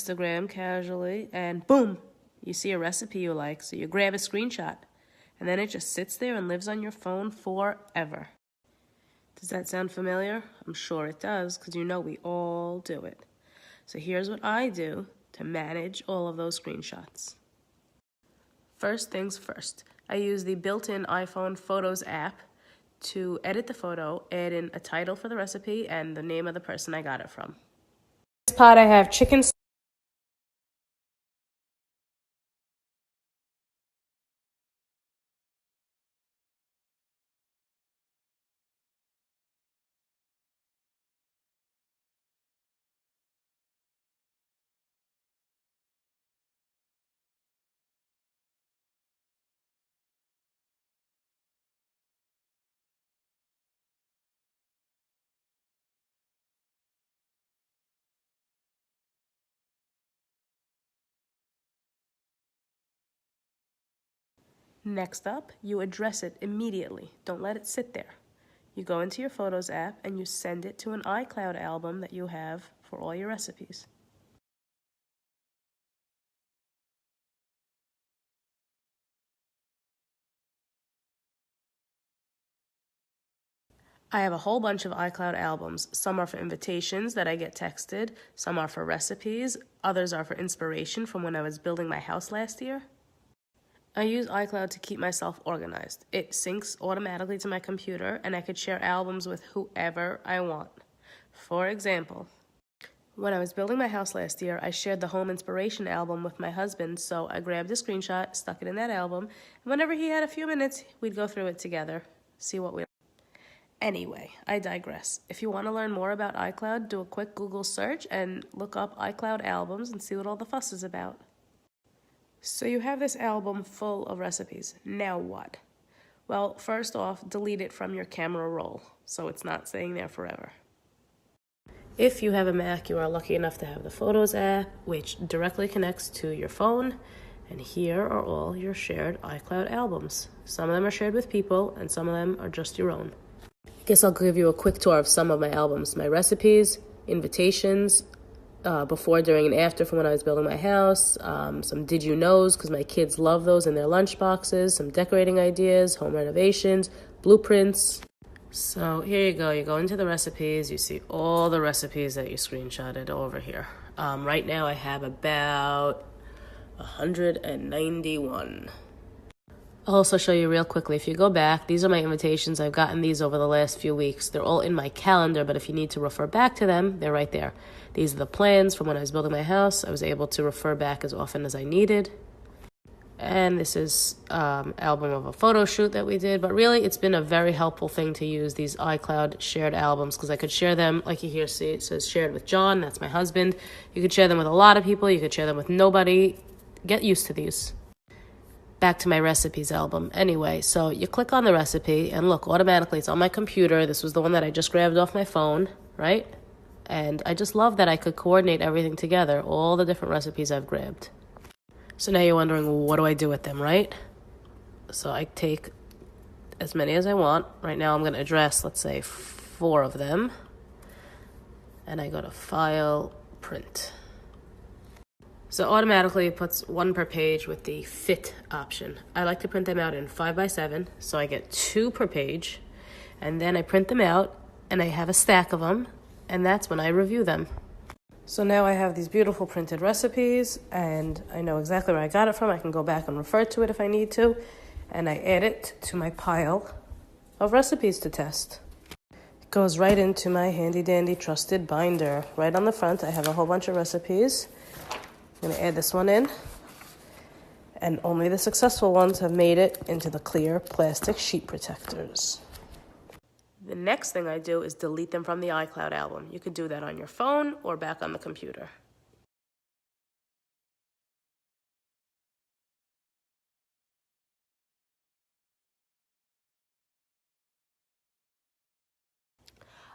Instagram casually, and boom, you see a recipe you like, so you grab a screenshot, and then it just sits there and lives on your phone forever. Does that sound familiar? I'm sure it does, because you know we all do it. So here's what I do to manage all of those screenshots. First things first, I use the built-in iPhone Photos app to edit the photo, add in a title for the recipe, and the name of the person I got it from. In this pot I have chicken. Next up, you address it immediately. Don't let it sit there. You go into your Photos app and you send it to an iCloud album that you have for all your recipes. I have a whole bunch of iCloud albums. Some are for invitations that I get texted, some are for recipes, others are for inspiration from when I was building my house last year. I use iCloud to keep myself organized. It syncs automatically to my computer, and I could share albums with whoever I want. For example, when I was building my house last year, I shared the home inspiration album with my husband, so I grabbed a screenshot, stuck it in that album, and whenever he had a few minutes, we'd go through it together, see what we liked. Anyway, I digress. If you want to learn more about iCloud, do a quick Google search and look up iCloud albums and see what all the fuss is about. So you have this album full of recipes. Now what? Well, first off, delete it from your camera roll so it's not staying there forever. If you have a Mac, you are lucky enough to have the Photos app, which directly connects to your phone. And here are all your shared iCloud albums. Some of them are shared with people, and some of them are just your own. I guess I'll give you a quick tour of some of my albums. My recipes, invitations, before, during, and after from when I was building my house, some did you knows, because my kids love those in their lunch boxes, some decorating ideas, home renovations, blueprints. So here you go. You go into the recipes. You see all the recipes that you screenshotted over here. Right now I have about 191. I'll also show you real quickly. If you go back, these are my invitations. I've gotten these over the last few weeks. They're all in my calendar, but if you need to refer back to them, they're right there. These are the plans from when I was building my house. I was able to refer back as often as I needed. And this is album of a photo shoot that we did. But really, it's been a very helpful thing to use these iCloud shared albums because I could share them, like you here see, it says shared with John. That's my husband. You could share them with a lot of people. You could share them with nobody. Get used to these. Back to my recipes album. Anyway, so you click on the recipe and look, automatically it's on my computer. This was the one that I just grabbed off my phone, right? And I just love that I could coordinate everything together, all the different recipes I've grabbed. So now you're wondering, well, what do I do with them, right? So I take as many as I want. Right now I'm going to address, let's say, 4 of them. And I go to File, Print. So automatically it puts 1 per page with the fit option. I like to print them out in 5x7, so I get 2 per page. And then I print them out, and I have a stack of them, and that's when I review them. So now I have these beautiful printed recipes, and I know exactly where I got it from. I can go back and refer to it if I need to, and I add it to my pile of recipes to test. It goes right into my handy-dandy trusted binder. Right on the front, I have a whole bunch of recipes. I'm going to add this one in, and only the successful ones have made it into the clear plastic sheet protectors. The next thing I do is delete them from the iCloud album. You could do that on your phone or back on the computer.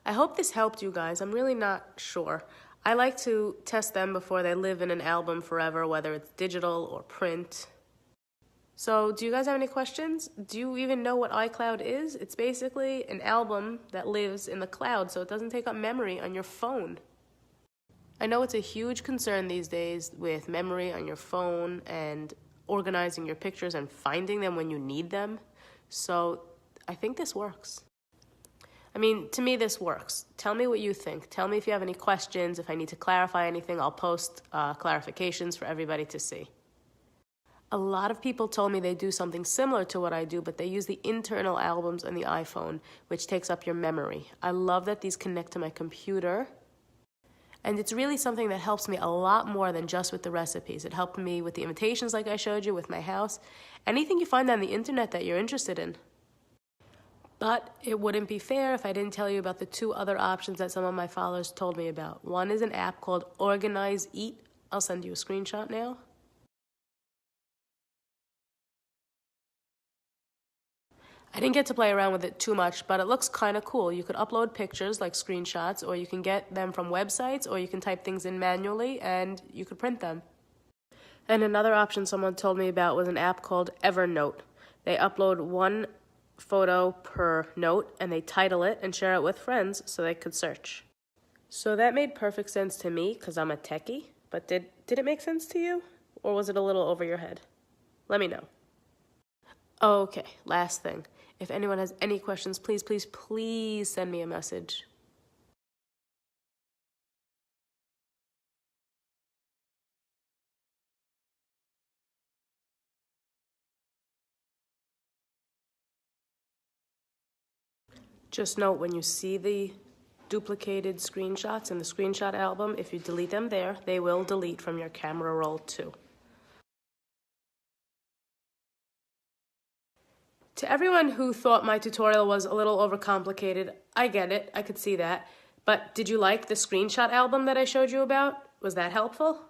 I hope this helped you guys. I'm really not sure. I like to test them before they live in an album forever, whether it's digital or print. So do you guys have any questions? Do you even know what iCloud is? It's basically an album that lives in the cloud, so it doesn't take up memory on your phone. I know it's a huge concern these days with memory on your phone and organizing your pictures and finding them when you need them. So I think this works. I mean, to me, this works. Tell me what you think. Tell me if you have any questions. If I need to clarify anything, I'll post clarifications for everybody to see. A lot of people told me they do something similar to what I do, but they use the internal albums on the iPhone, which takes up your memory. I love that these connect to my computer. And it's really something that helps me a lot more than just with the recipes. It helped me with the invitations like I showed you, with my house. Anything you find on the internet that you're interested in. But it wouldn't be fair if I didn't tell you about the two other options that some of my followers told me about. One is an app called Organize Eat. I'll send you a screenshot now. I didn't get to play around with it too much, but it looks kind of cool. You could upload pictures like screenshots, or you can get them from websites, or you can type things in manually and you could print them. And another option someone told me about was an app called Evernote. They upload one photo per note and they title it and share it with friends so they could search. So that made perfect sense to me because I'm a techie, but did it make sense to you? Or was it a little over your head? Let me know. Okay, last thing. If anyone has any questions, please, please, please send me a message. Just note when you see the duplicated screenshots in the screenshot album, if you delete them there, they will delete from your camera roll too. To everyone who thought my tutorial was a little overcomplicated, I get it, I could see that. But did you like the screenshot album that I showed you about? Was that helpful?